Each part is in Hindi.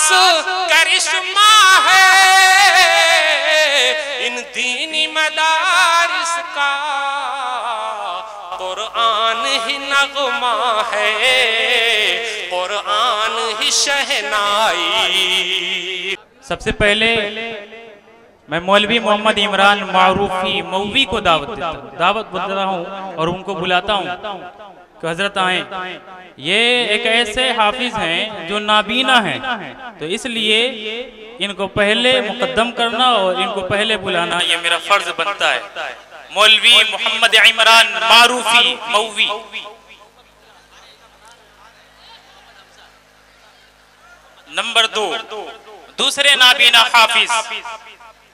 खास करिश्मा है इन दीनी मदारिस का, कुरान ही नगमा है, कुरान ही शहनाई। सबसे पहले मैं मौलवी मोहम्मद इमरान मारूफी मौवी को दावत देता हूँ और उनको बुलाता हूँ कि हजरत आए। ये एक ऐसे हाफिज हैं जो नाबीना हैं, तो इसलिए इनको पहले मुकद्दम करना और इनको पहले बुलाना ये मेरा फर्ज बनता है। मौलवी मोहम्मद इमरान मारूफी मौवी। नंबर 2, दूसरे नाबीना हाफिज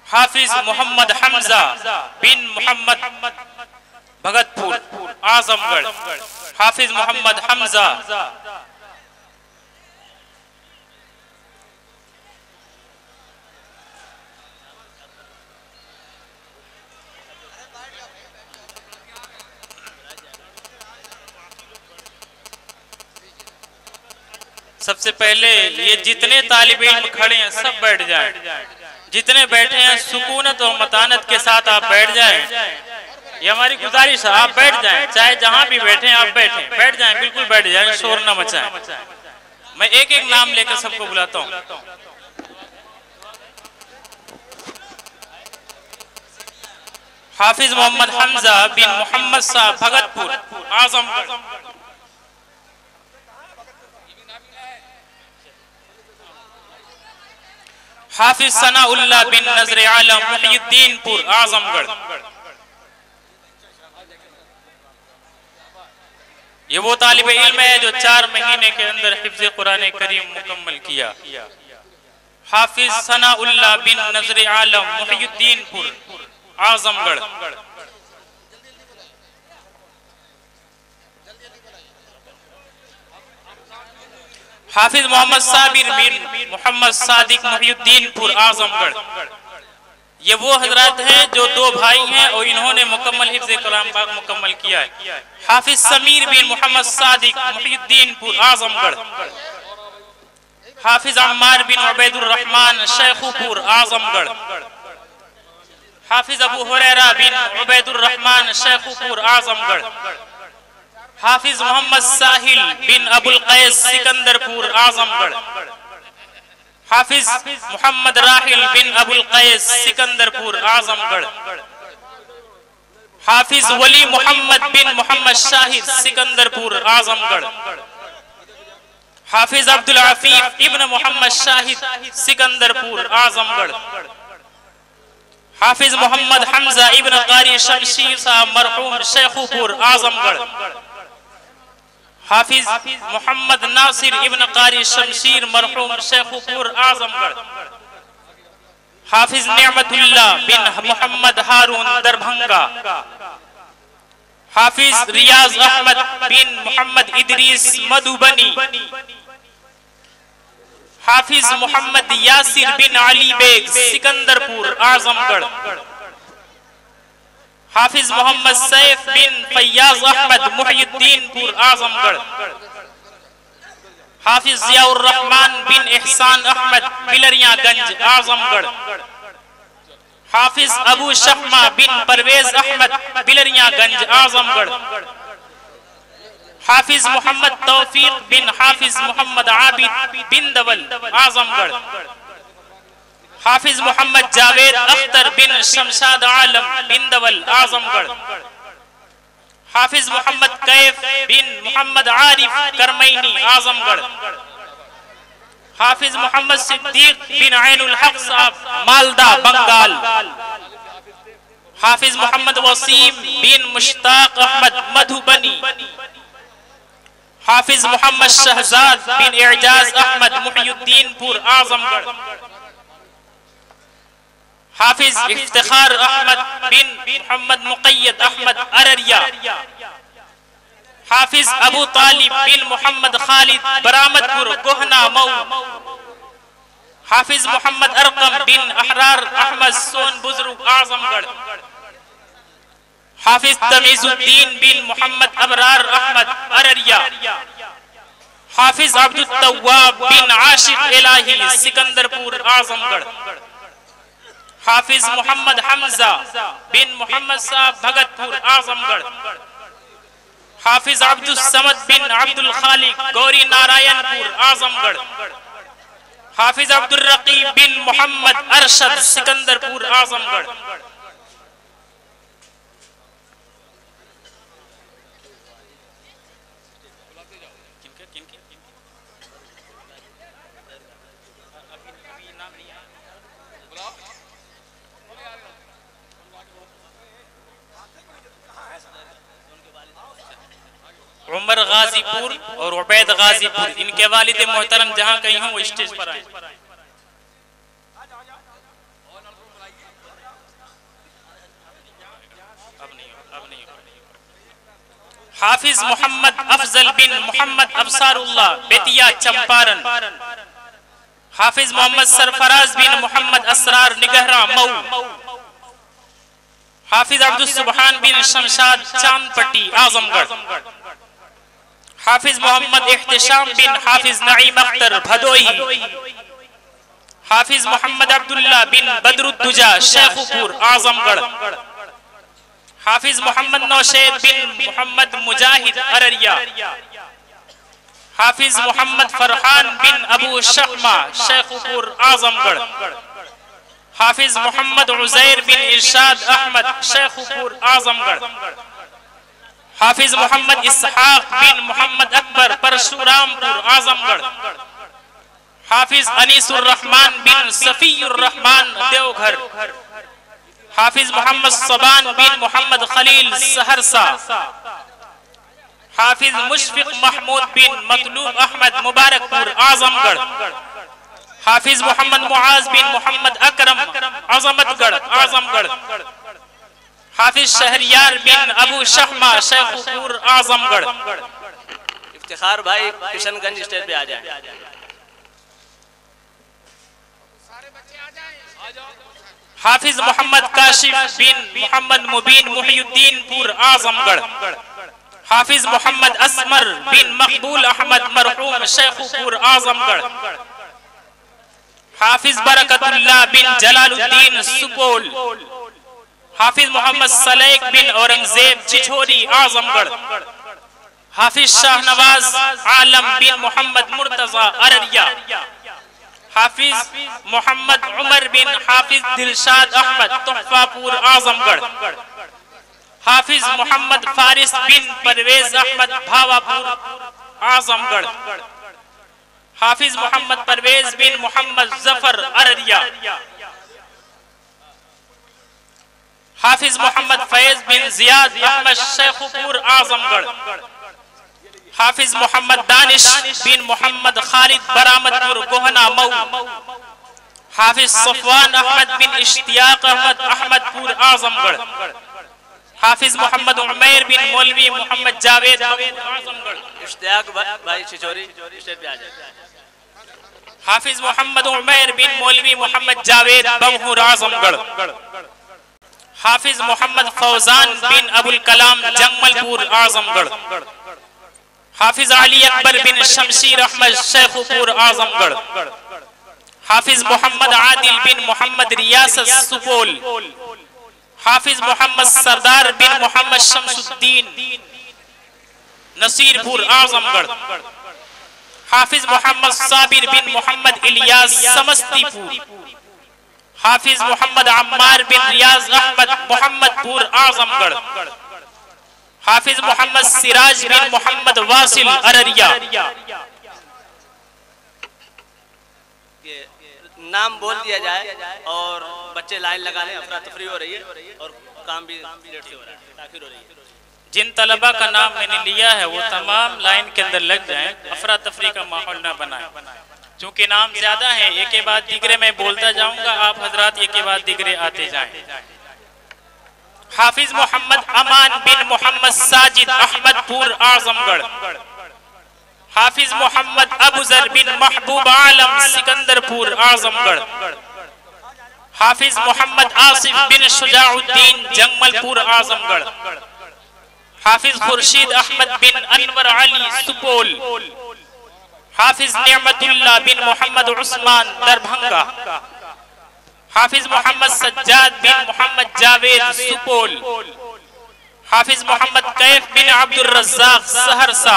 हाफिज मोहम्मद हमजा बिन मोहम्मद भगतपुर आजमगढ़। हाफिज मोहम्मद हमजा सबसे पहले ये जितने तालिब इल्म खड़े हैं सब बैठ जाएं। जितने बैठे हैं सुकूनत और मतानत के साथ आप बैठ जाएं। ये हमारी गुजारिश है, आप बैठ जाएं, चाहे जहां भी बैठे हैं आप बैठें, बैठ जाएं, बिल्कुल बैठ जाएं, शोर न मचाएं। मैं एक एक नाम लेकर सबको बुलाता हूं। हाफिज मोहम्मद हमजा बिन मोहम्मद साहब भगतपुर आजमगढ़। हाफिज सनाउल्लाह बिन नजर आलम मुहिउद्दीनपुर आजमगढ़। ये वो तालिब इल्म है जो 4 महीने के अंदर हिफ्ज़ कुरान करीम मुकम्मल किया। हाफिज सनाउल्लाह बिन नजर आलम मुहिउद्दीनपुर आजमगढ़। हाफिज मोहम्मद साबिर बिन मोहम्मद सादिक मुहिउद्दीनपुर आजमगढ़। ये वो हजरात हैं जो 2 भाई हैं और इन्होंने मुकम्मल हिफ्ज़ कलाम पाक मुकम्मल किया है। हाफिज समीर बिन मोहम्मद सादिक मुहिउद्दीनपुर आजमगढ़। हाफिज अम्मार बिन उबैदुर रहमान शेखुपुर आजमगढ़। हाफिज अबू हुरैरा बिन उबैदुर रहमान शेखुपुर आजमगढ़। हाफिज मोहम्मद साहिल बिन अबुल कैस सिकंदरपुर आजमगढ़। हाफिज मोहम्मद राहिल बिन अबुल कैस सिकंदरपुर आजमगढ़। हाफिज वली मोहम्मद बिन मोहम्मद शाहिद सिकंदरपुर आजमगढ़। हाफिज अब्दुल अफीफ इब्न मोहम्मद शाहिद सिकंदरपुर आजमगढ़। हाफिज मोहम्मद हमजा इब्न कारी शमशीर साहब मरहूम शेखुपुर आजमगढ़। हाफिज मोहम्मद नासिर इब्न कारी शमशीर मरहूम शेखुपुर आजमगढ़। हाफिज नेमतुल्लाह बिन मोहम्मद हारून दरभंगा। हाफिज रियाज अहमद बिन मोहम्मद इदरीस मधुबनी। हाफिज मोहम्मद यासिर बिन अली बेग सिकंदरपुर आजमगढ़। हाफिज मोहम्मद सैफ बिन फैयाज अहमद मुहिउद्दीनपुर आजमगढ़। हाफिज जियाउर रहमान बिन एहसान अहमद बिलरियागंज आजमगढ़। हाफिज अबू शहमा बिन परवेज अहमद बिलरियागंज आजमगढ़। हाफिज मोहम्मद तौफीक बिन हाफिज मोहम्मद आबिद बिंदवल आजमगढ़। हाफिज मोहम्मद जावेद अख्तर बिन शमशाद आलम बिंदवल आजमगढ़। हाफिज मोहम्मद कैफ बिन मोहम्मद आरिफ करमैनी आजमगढ़। हाफिज मोहम्मद सिद्दीक बिन ऐनुल हक साहब मालदा बंगाल। हाफिज मोहम्मद वसीम बिन मुश्ताक अहमद मधुबनी। हाफिज मोहम्मद शहजाद बिन एजाज अहमद मुहिउद्दीनपुर आजमगढ़। हाफिज इफ्तिखार अहमद बिन मोहम्मद मुक़य्यद अहमद अररिया। हाफिज अबू तालिब बिन मोहम्मद खालिद बरामदपुर गोहना मऊ। हाफिज मोहम्मद अरकम बिन अहरार अहमद सोन बुजुर्ग आजमगढ़। हाफिज तमीजुद्दीन बिन मोहम्मद अबरार अहमद अररिया। हाफिज अब्दुल तव्वाब बिन आशिक इलाही सिकंदरपुर आजमगढ़। हाफिज मोहम्मद हमजा बिन मोहम्मद साहब भगतपुर आजमगढ़। हाफिज अब्दुल समद बिन अब्दुल खालिक गौरी नारायणपुर आजमगढ़। हाफिज अब्दुल रकीब बिन मोहम्मद अरशद सिकंदरपुर आजमगढ़। उमर गाजीपुर और उबैद गाजीपुर, इनके वालिद मोहतरम जहां कहीं हो वो स्टेज पर आए। हाफिज मोहम्मद अफजल बिन मोहम्मद अफसारुल्लाह बेतिया चंपारण। हाफिज मोहम्मद सरफराज बिन मोहम्मद असरार निगहरा मऊ। हाफिज अब्दुल सुबहान बिन शमशाद चांदपट्टी आजमगढ़। हाफिज मोहम्मद इख्तिशाम बिन हाफिज नईम अख्तर भदोही। हाफिज मोहम्मद अब्दुल्ला बिन बदरुद्दुजा शेखुपुर आजमगढ़। हाफिज मोहम्मद नौशेद बिन मोहम्मद मुजाहिद अररिया। हाफिज मोहम्मद फरहान बिन अबू शहमा शेखुपुर आजमगढ़। हाफिज मोहम्मद उजैर बिन इरशाद अहमद शेखुपुर आजमगढ़। हाफिज मोहम्मद इसहाक बिन मोहम्मद अकबर परशुरामपुर आजमगढ़। हाफिज अनीसुर रहमान बिन सफीउर रहमान देवघर। हाफिज मोहम्मद सबान बिन मोहम्मद खलील सहरसा। हाफिज मुशफिक महमूद बिन मतलूब अहमद मुबारकपुर आजमगढ़। हाफिज मोहम्मद मुआज बिन मोहम्मद अकरम अजमतगढ़ आजमगढ़। हाफिज शहरियार बिन अबू शहमा शेखुपुर आजमगढ़। इफ्तिखार भाई किशनगंज स्टेज पे आ जाए। हाफिज मोहम्मद काशिफ बिन मोहम्मद मुबीन मुहियुद्दीनपुर आजमगढ़। हाफिज मोहम्मद असमर बिन मकबूल अहमद मरहूम शेखुपुर आजमगढ़। हाफिज बरकतुल्लाह बिन जलालुद्दीन सुपौल। हाफिज मोहम्मद सलेक बिन औरंगजेब चिछोरी आजमगढ़। हाफिज शाहनवाज आलम बिन मोहम्मद मुर्तजा अररिया। हाफिज मोहम्मद उमर बिन हाफिज दिलशाद अहमद तोहफापुर आजमगढ़। हाफिज मोहम्मद फारिस बिन परवेज अहमद भावापुर आजमगढ़। हाफिज मोहम्मद परवेज बिन मोहम्मद जफर अररिया। हाफिज मोहम्मद फैज बिन जियाद अहमद शेखुपुर आजमगढ़। हाफिज मोहम्मद दानिश बिन मोहम्मद खालिद बरामदपुर गोहना मऊ। हाफिज सफवान अहमद बिन इश्तियाक अहमद अहमदपुर आजमगढ़। हाफिज मोहम्मद उमैर बिन मौलवी मोहम्मद जावेद आजमगढ़। इश्तियाक भाई छिछोरी स्टेज पे आ जाए। हाफिज मोहम्मद उमैर बिन मौलवी मोहम्मद जावेद बमहुर आजमगढ़। हाफिज मोहम्मद फौजान बिन अबुल कलाम जंगमलपुर आजमगढ़। हाफिज अली अकबर बिन शमशीर अहमद शेखुपुर आजमगढ़। हाफिज मोहम्मद आदिल बिन मोहम्मद रियासत सुपौल। हाफिज मोहम्मद सरदार बिन मोहम्मद शमसुद्दीन नसीरपुर आजमगढ़। हाफिज मोहम्मद साबिर बिन मोहम्मद इलियास समस्तीपुर। हाफिज मोहम्मद अम्मार बिन रियाज अहमद मोहम्मदपुर आजमगढ़। हाफिज मोहम्मद सिराज बिन मोहम्मद वासिल अररिया। नाम बोल दिया जाए और बच्चे लाइन लगा लें, अफरा तफरी हो रही है और काम भी लेट से हो रहा है, ताखिर हो रही है। जिन तलबा का नाम मैंने लिया है वो तमाम लाइन के अंदर लग जाएं, अफरा तफरी का माहौल न बनाए। चूंकि नाम ज्यादा है, एक के बाद दिगरे मैं बोलता जाऊंगा, आप हजरात एक के बाद दिगरे आते जाएं। हाफिज मोहम्मद अमान बिन मोहम्मद साजिद अहमदपुर आजमगढ़। हाफिज मोहम्मद अबूजर बिन महबूब आलम सिकंदरपुर आजमगढ़। हाफिज मोहम्मद आसिफ बिन शुजाउद्दीन जंगमलपुर आजमगढ़। हाफिज खुर्शीद अहमद बिन अनवर अली सुपौल। हाफिज निअमतुल्लाह बिन मोहम्मद उस्मान दरभंगा, हाफिज मोहम्मद सज्जाद बिन मोहम्मद जावेद सुपौल, हाफिज मोहम्मद कैफ बिन अब्दुल रज़्ज़ाक सहरसा,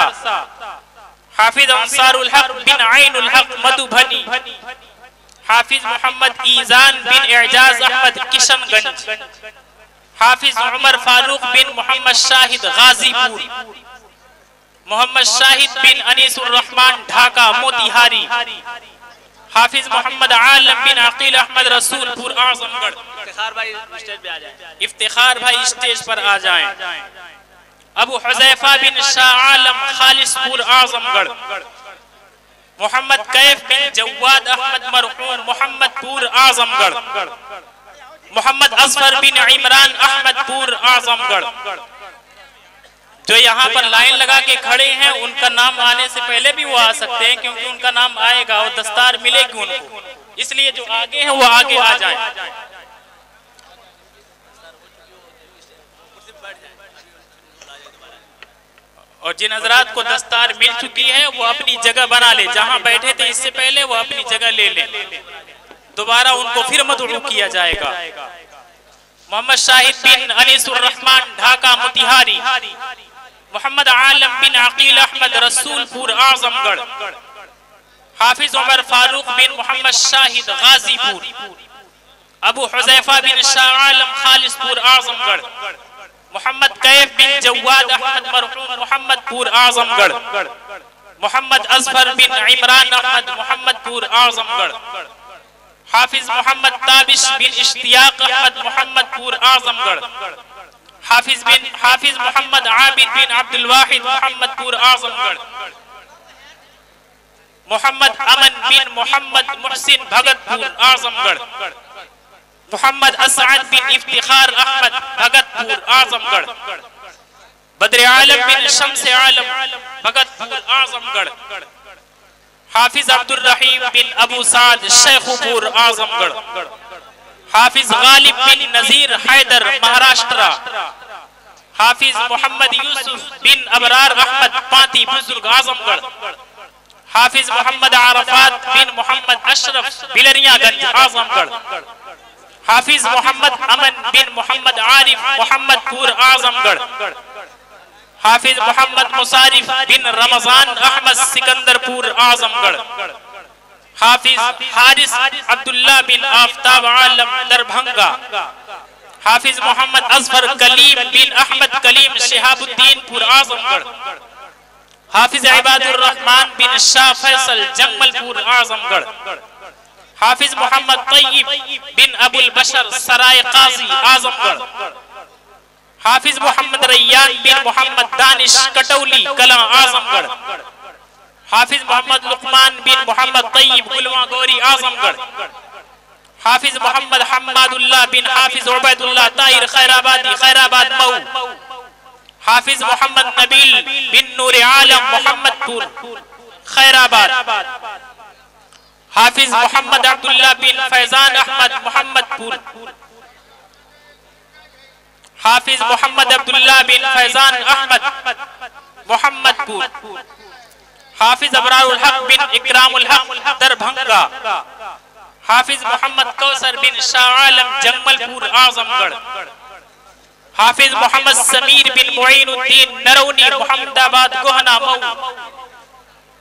हाफिज अंसारुल हक बिन आइनुल हक मधुबनी, हाफिज मोहम्मद ईजान बिन एजाज अहमद किशनगंज, हाफिज उमर फारूक बिन मोहम्मद शाहिद गाजीपुर, मोहम्मद शाहिद बिन अनीसुर रहमान ढाका मोतिहारी, हाफिज मोहम्मद आलम बिन अकील अहमद रसूलपुर आजमगढ़। इफ्तिखार भाई स्टेज पे आ जाए। इफ्तिखार भाई स्टेज पर आ जाएं। अबू हुज़ैफा बिन शाह आलम खालिसपुर आजमगढ़, मोहम्मद कैफ बिन जवाद अहमद मरहूम मोहम्मदपुर आजमगढ़, मोहम्मद असफर बिन इमरान अहमदपुर आजमगढ़। जो यहाँ पर लाइन लगा के खड़े हैं उनका नाम आने से पहले भी वो आ सकते हैं, क्योंकि उनका नाम आएगा और दस्तार मिलेगी उनको, इसलिए जो आगे हैं वो आगे आ जाएं। और जिन हजरात को दस्तार मिल चुकी है वो अपनी जगह बना ले, जहां बैठे थे इससे पहले वो अपनी जगह ले लें, दोबारा उनको फिर मदऊ किया जाएगा। मोहम्मद शाहिद बिन अनीसुर रहमान ढाका मोतिहारी, मोहम्मद आलम बिन अकील अहमद रसूलपुर आजमगढ़, हाफिज उमर फारूक बिन मोहम्मद शाहिद गाजीपुर, अबू हुज़ैफा बिन शाह आलम खालिसपुर आजमगढ़, मोहम्मद कैफ बिन जवाद अहमद मरहूम मोहम्मदपुर आजमगढ़, मोहम्मद असफर बिन इमरान अहमद मोहम्मदपुर आजमगढ़, हाफिज मोहम्मद ताबिश बिन इश्तियाक अहमद मोहम्मदपुर आजमगढ़, हाफिज मोहम्मद आबिद बिन अब्दुल वाहिद मोहम्मदपुर आजमगढ़, मोहम्मद अमन बिन मोहम्मद मुहसिन भगतपुर आजमगढ़, मोहम्मद असअद बिन इफ्तिखार अहमद भगतपुर आजमगढ़, बद्र आलम बिन शम्स आलम भगतपुर आजमगढ़, हाफिज अब्दुल रहीम बिन अबू साद शेखुपुर आजमगढ़, हाफिज गालिब बिन नजीर हैदर महाराष्ट्र, हाफिज मोहम्मद यूसुफ बिन अबरार अहमद पाती बुजुर्ग आजमगढ़, हाफिज मोहम्मद आरफात बिन मोहम्मद अशरफ बिलरियागंज आजमगढ़, हाफिज मोहम्मद अमन बिन मोहम्मद आरिफ मोहम्मदपुर आजमगढ़, हाफिज मोहम्मद मुसारिफ बिन रमजान अहमद सिकंदरपुर आजमगढ़, हाफिज हारिस अब्दुल्ला बिन आफ्ताब आलम दरभंगा, हाफिज मोहम्मद असफर कलीम बिन अहमद कलीम शिहाबुद्दीनपुर आजमगढ़, हाफिज इबादुर रहमान बिन शाह फैसल जंगमलपुर आजमगढ़, हाफिज मोहम्मद तय्यब बिन अबुल बशर सराय काजी आजमगढ़, हाफिज मोहम्मद रैयान बिन मोहम्मद दानिश कटौली कला आजमगढ़, हाफिज मोहम्मद लुकमान बिन मोहम्मद तय्यब गुलवा गौरी आजमगढ़, हाफिज मोहम्मद हम्मादुल्लाह बिन हाफिज उबैदुल्लाह ताहिर खैराबादी खैराबाद मऊ, हाफिज मोहम्मद नबील बिन नूर आलम मोहम्मदपुर खैराबाद, हाफिज मोहम्मद अब्दुल्ला बिन फैजान अहमद मोहम्मदपुर, हाफिज मोहम्मद अब्दुल्ला बिन फैजान अहमद मोहम्मदपुर, हाफिज अबरारुल हक बिन इकरामुल हक दरभंगा, हाफिज मोहम्मद कौसर बिन शाह आलम जंगमलपुर आजमगढ़, हाफिज मोहम्मद समीर बिन मुईनुद्दीन नरौनी मोहम्मदाबाद गोहना मऊ,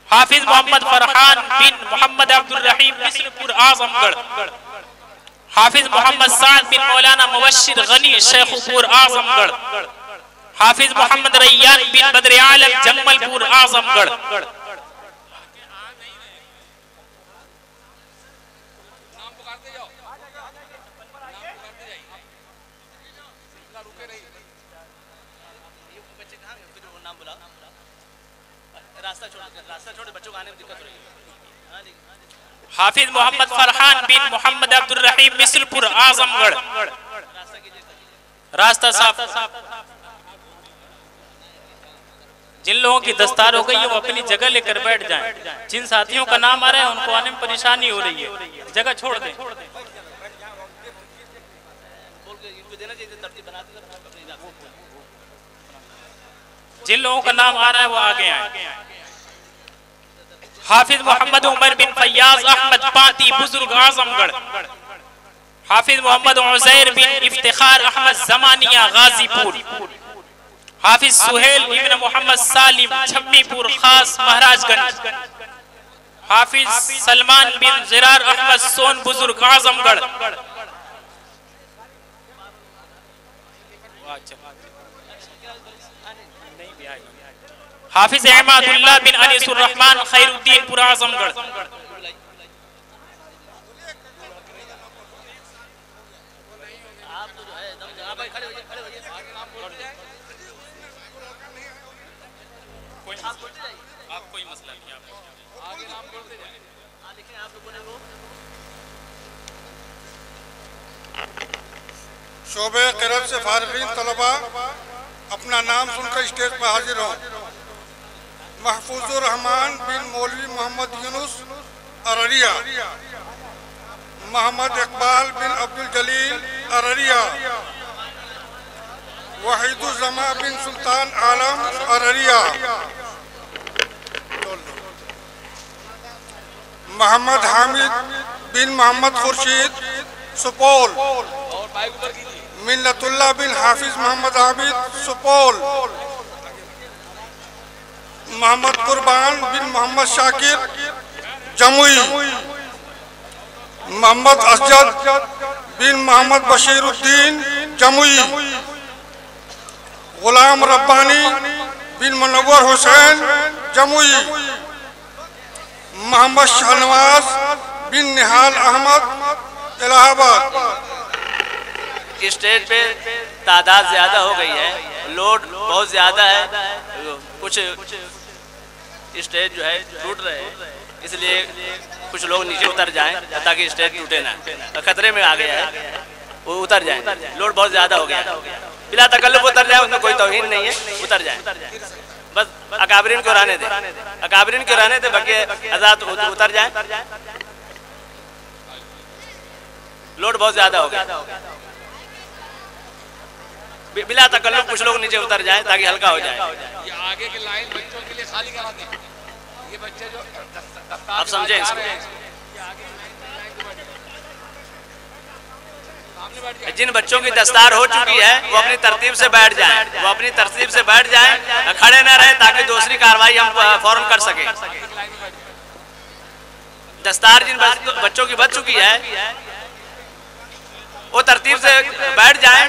हाफिज मोहम्मद फरहान बिन मोहम्मद अब्दुल रहीम मिस्रपुर आजमगढ़, हाफिज मोहम्मद साद बिन मौलाना मुबश्शिर गनी शेखुपुर आजमगढ़, हाफिज मोहम्मद रैयान बिन बद्र आलम जंगमलपुर आजमगढ़, हाफिज मोहम्मद फरहान बिन मोहम्मद अब्दुल रहीम मिस्रपुर आजमगढ़। रास्ता साफ। जिन लोगों की दस्तार हो गई है वो अपनी जगह लेकर बैठ जाएं। जिन साथियों का नाम आ रहा है उनको आने में परेशानी हो रही है, जगह छोड़ दें। जिन लोगों का नाम आ रहा है वो आगे आए। हाफिज मोहम्मद उमर बिन फैयाज अहमद पाती बुजुर्ग आजमगढ़। हाफिज मोहम्मद उज़ैर बिन इफ्तिखार अहमद जमानिया गाजीपुर। हाफिज सुहेल इब्न मोहम्मद सालिम छम्मीपुर खास महाराजगंज। हाफिज सलमान बिन ज़िरार अहमद सोन बुजुर्ग आजमगढ़। हाफिज अहमदुल्लाह बिन अनीसुर रहमान खैरुद्दीन पुर आजमगढ़। कोई मसला नहीं, आगे नाम बोलते जाएं। लिखें आप लोगों ने वो शोबे क़िरात से फारिगीन तलबा अपना नाम सुनकर स्टेज पर हाजिर हों। महफूजुर रहमान बिन मौलवी मोहम्मद यूनुस अररिया। मोहम्मद इकबाल बिन अब्दुल जलील अररिया। वहीदुज़्ज़मा बिन सुल्तान आलम अररिया। मोहम्मद हामिद बिन मोहम्मद खुर्शीद सुपौल। मिन्नतुल्लाह बिन हाफिज मोहम्मद आबिद सुपौल। मोहम्मद कुर्बान बिन मोहम्मद शाकिर जमुई। मोहम्मद असजद बिन मोहम्मद बशीरुद्दीन जमुई। गुलाम रब्बानी बिन मुनव्वर हुसैन जमुई। मोहम्मद शहनवाज बिन निहाल अहमद इलाहाबाद। स्टेज पे तादाद ज्यादा हो गई है, लोड बहुत ज्यादा है, कुछ स्टेज जो है टूट रहे हैं, इसलिए कुछ लोग नीचे उतर जाएं ताकि स्टेज टूटे ना। खतरे में आ गया है, वो उतर जाएं, लोड बहुत ज्यादा हो गया। बिला तकल्लुफ उतर जाए, उसमें कोई तौहीन नहीं है, उतर जाए। बस अकाबरीन को रहने दे, अकाबरीन को रहने दे, बाकी आजाद उतर जाए। लोड बहुत ज्यादा हो गया। बिला तकल्लुफ कुछ लोग नीचे उतर जाएं ताकि हल्का हो जाए। ये आगे की लाइन बच्चों के लिए खाली करा दें। ये बच्चे जो आप समझे इसको। जिन बच्चों की दस्तार हो चुकी है वो अपनी तरतीब से बैठ जाएं, वो अपनी तरतीब से बैठ जाएं, खड़े न रहें ताकि दूसरी कार्रवाई हम फौरन कर सकें। दस्तार जिन बच्चों की बच चुकी है वो तरतीब से बैठ जाएं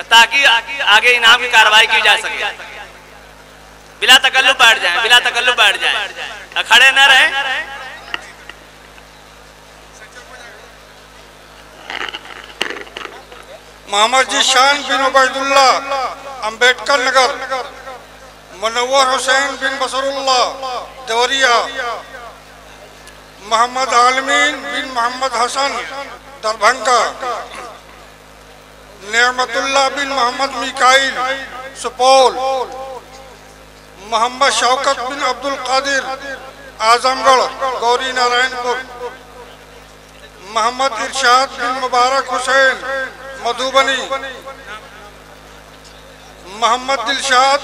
ताकि आगे इनाम की कार्रवाई की जा सके। बिला तकल्लुफ बैठ जाएं, बिला तकल्लुफ बैठ जाएं, खड़े न रहें। मोहम्मद जीशान बिन उबैदुल्लाह अम्बेडकर नगर। मुनव्वर हुसैन बिन बसरुल्लाह देवरिया। मोहम्मद आलमीन बिन मोहम्मद हसन दरभंगा। नेमतुल्लाह बिन मोहम्मद मिकाइल सुपौल। मोहम्मद शौकत बिन अब्दुल कादिर आजमगढ़ गौरी नारायणपुर। मोहम्मद इरशाद बिन मुबारक हुसैन मधुबनी। मोहम्मद दिलशाद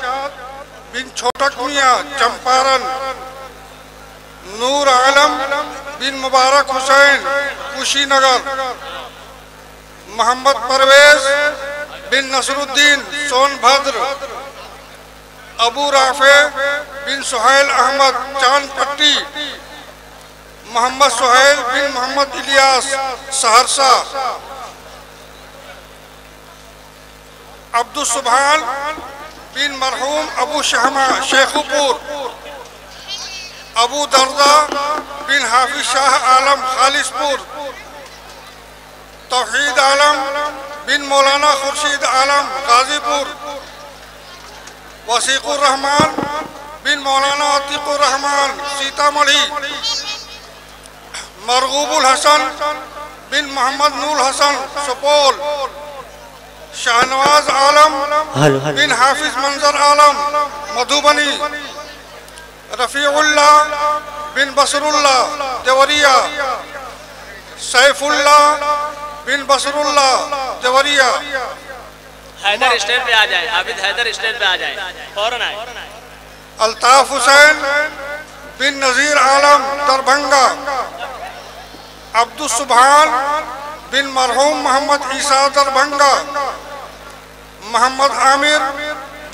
बिन छोटक मियाँ चंपारण। नूर आलम बिन मुबारक हुसैन कुशीनगर। मोहम्मद परवेज बिन नसरुद्दीन सोनभद्र। अबू राफे बिन सुहैल अहमद चांदपट्टी। मोहम्मद सुहैल बिन मोहम्मद इलियास सहरसा। अब्दुल सुभान बिन मरहूम अबू शहमा शेखुपुर। अबू दर्दा बिन हाफिज शाह आलम खालिसपुर। तौहीद आलम बिन मौलाना खुर्शीद आलम गाजीपुर। वसीकुर रहमान बिन मौलाना अतीकुर रहमान सीतामढ़ी। मरगूबुल हसन बिन मोहम्मद नूर हसन सुपौल। शाहनवाज आलम बिन हाफिज मंजर आलम मधुबनी। रफीउल्लाह बिन बसरुल्लाह देवरिया। सैफुल्लाह बिन बसरुल्लाह देवरिया। हैदर स्टेज पे आ जाए, आबिद हैदर स्टेज पे आ जाए, फौरन आए। अल्ताफ हुसैन बिन नज़ीर आलम दरभंगा, अब्दुल सुभान बिन मरहूम मोहम्मद ईसा दरभंगा, मोहम्मद आमिर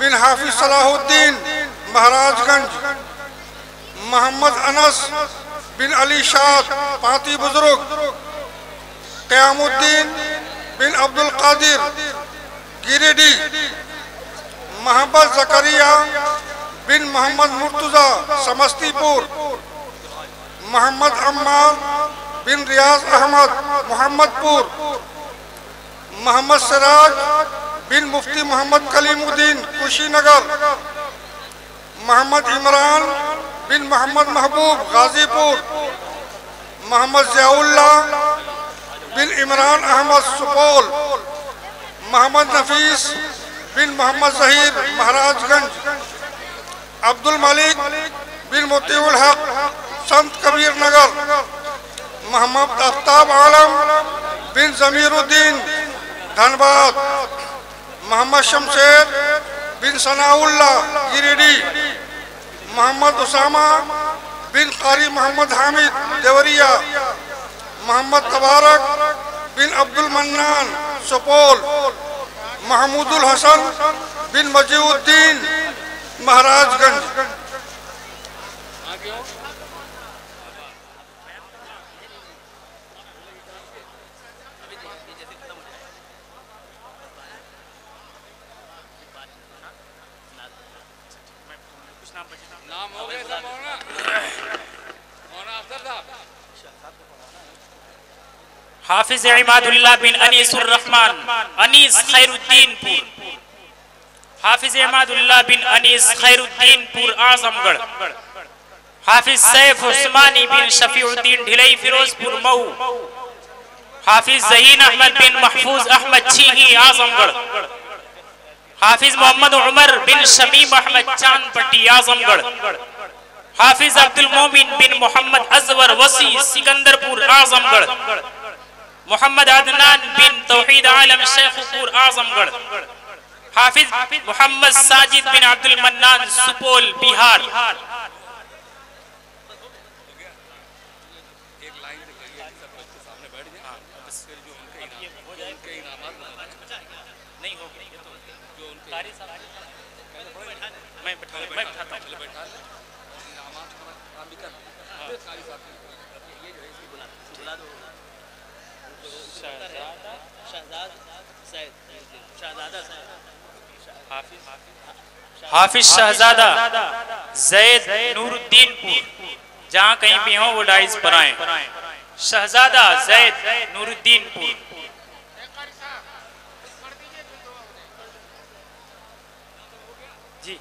बिन हाफिज सलाहुद्दीन महाराजगंज, मोहम्मद अनस बिन अली शाद पाती बुजुर्ग, क़यामुद्दीन बिन अब्दुल कादिर गिरिडीह, मोहम्मद ज़करिया बिन मोहम्मद मुर्तज़ा समस्तीपुर, मोहम्मद अम्मार बिन रियाज अहमद मोहम्मदपुर, मोहम्मद सिराज बिन मुफ्ती मोहम्मद कलीमुद्दीन कुशीनगर, मोहम्मद इमरान बिन मोहम्मद महबूब गाजीपुर, मोहम्मद ज़ियाउल्लाह बिन इमरान अहमद सुपौल, मोहम्मद नफीस बिन मोहम्मद ज़हीर महाराजगंज, अब्दुल मलिक बिन मोतीउल हक संत कबीर नगर, मोहम्मद आफ्ताब आलम बिन ज़मीरुद्दीन धनबाद, मोहम्मद शमशेर बिन सनाउल्लाह गिरिडीह, मोहम्मद उसामा बिन कारी मोहम्मद हामिद देवरिया, मोहम्मद तबारक बिन अब्दुल मन्नान सुपौल, महमूदुल हसन बिन मजीउद्दीन महाराजगंज। नाम हो गए सब मौलाना अफजल साहब। हाफिज इमादुल्लाह बिन अनीसुर रहमान अनीस खैरुद्दीनपुर, हाफिज इमादुल्लाह बिन अनीस खैरुद्दीनपुर आजमगढ़, हाफिज सैफ उस्मानी बिन शफीउद्दीन ढिलई फिरोजपुर मऊ, हाफिज ज़हीन अहमद बिन महफूज अहमद छीही आजमगढ़, हाफिज मोहम्मद उमर बिन शमीम अहमद चांदपट्टी आजमगढ़, हाफिज अब्दुल मोमिन बिन मोहम्मद अजवर वसी सिकंदरपुर आजमगढ़, मोहम्मद अदनान बिन तौहीद आलम शेखपुर आजमगढ़, हाफिज मोहम्मद साजिद बिन अब्दुल मन्नान सुपौल बिहार। एक लाइन से कहिए सब बच्चे सामने बैठ जाए, बस फिर जो उनके इनामात नहीं हो गई तो जो उनके मैं बैठा हूं, बैठा इनामात काम भी कर कारी साहब ये जो है इसकी बुला दो हाफिज शहजादा जैद नूरुद्दीनपुर, जहाँ कहीं भी हो वो डाइस पर आए। शहजादा जैद नूरुद्दीनपुर। जी